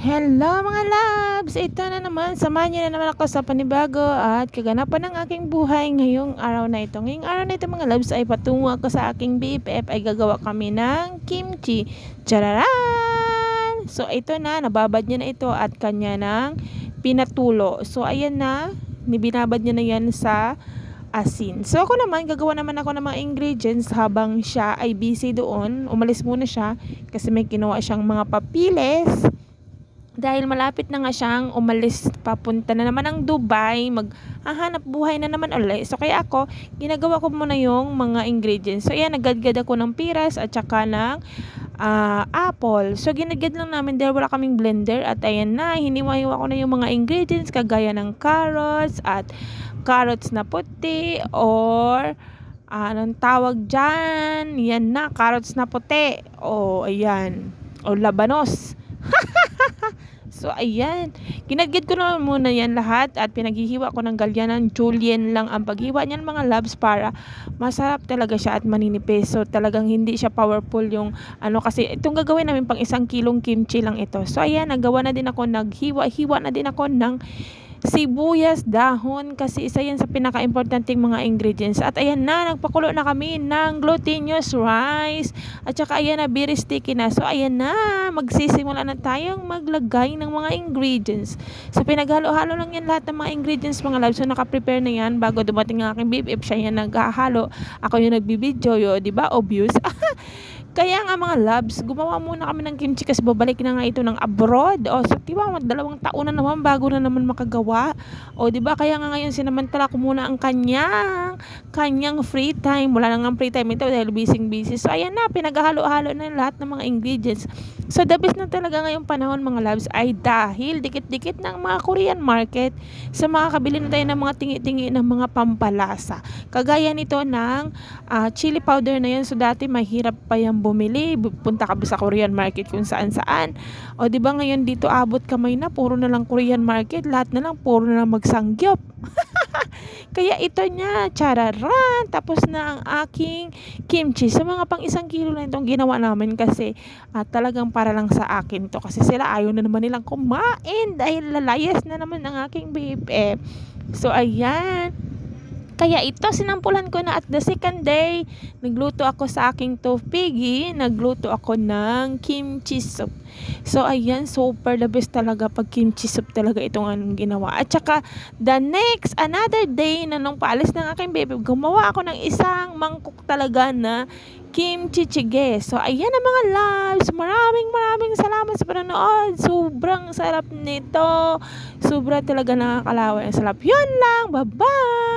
Hello mga loves! Ito na naman, samahan niyo na naman ako sa panibago at kaganapan ng aking buhay ngayong araw na ito. Ngayong araw na ito mga loves ay patungo ako sa aking BFF ay gagawa kami ng kimchi. Chararan! So ito na, nababad niya na ito at kanya ng pinatulo. So ayan na, binabad niya na yan sa asin. So ako naman, gagawa naman ako ng mga ingredients habang siya ay busy doon. Umalis muna siya kasi may kinuha siyang mga papiles dahil malapit na nga siyang umalis papunta na naman ng Dubai, maghahanap buhay na naman ulit. So kaya ako, ginagawa ko muna yung mga ingredients. So ayan, nagadgad ako ng piras at saka ng apple. So ginagad lang namin dahil wala kaming blender at ayan na, hiniwa-hiwa ko na yung mga ingredients kagaya ng carrots at carrots na puti or anong tawag dyan, yan na, carrots na puti o ayan, o labanos. So ayan, ginagid ko na muna yan lahat at pinaghihiwa ko ng galyanan. Julienne lang ang paghiwa niyan mga loves para masarap talaga siya at maninipis. So talagang hindi siya powerful yung kasi itong gagawin namin pang 1 kilong kimchi lang ito. So ayan, nagawa na din ako, naghiwa-hiwa na din ako ng sibuyas, dahon kasi isa yan sa pinaka-importanting mga ingredients. At ayan na, nagpakulo na kami ng glutinous rice at saka ayan na, very sticky na. So ayan na, magsisimula na tayong maglagay ng mga ingredients. So pinaghalo-halo lang yan lahat ng mga ingredients mga loves. So naka-prepare na yan bago dumating ang aking BFF. Siya yan naghahalo, ako yung nagbibidyo, di ba? Obvious. Kaya nga mga loves, gumawa muna kami ng kimchi kasi babalik na nga ito ng abroad. O, so diba, 2 taon na naman bago na naman makagawa. O, diba, kaya nga ngayon sinamantala ko muna ang kanyang free time. Wala na nga free time ito dahil busy. So, ayan na, pinaghalo-halo na lahat ng mga ingredients. So, the best na talaga ngayong panahon mga loves ay dahil dikit-dikit ng mga Korean market sa makakabili na tayo ng mga tingi-tingi ng mga pampalasa. Kagaya nito ng chili powder na yan. So, dati mahirap pa yung bumili, punta ka sa Korean market kung saan-saan. O di ba ngayon dito abot kamay na, puro na lang Korean market, lahat na lang puro na lang magsangyop. Kaya ito niya, chararan, tapos na ang aking kimchi. Sa mga pang 1 kilo na itong ginawa namin kasi talagang para lang sa akin to. Kasi sila ayaw na naman nilang kumain dahil lalayas na naman ang aking BFF. So ayan, kaya ito, sinampulan ko na at the second day, nagluto ako sa aking tofigi, nagluto ako ng kimchi soup. So, ayan, super the best talaga pag kimchi soup talaga itong anong ginawa. At saka, another day na nung paalis ng aking baby, gumawa ako ng isang mangkok talaga na kimchi jjigae. So, ayan na mga loves. Maraming salamat sa panonood. Sobrang sarap nito. Sobra talaga nakakalaway. Ang sarap. Yun lang. Bye-bye!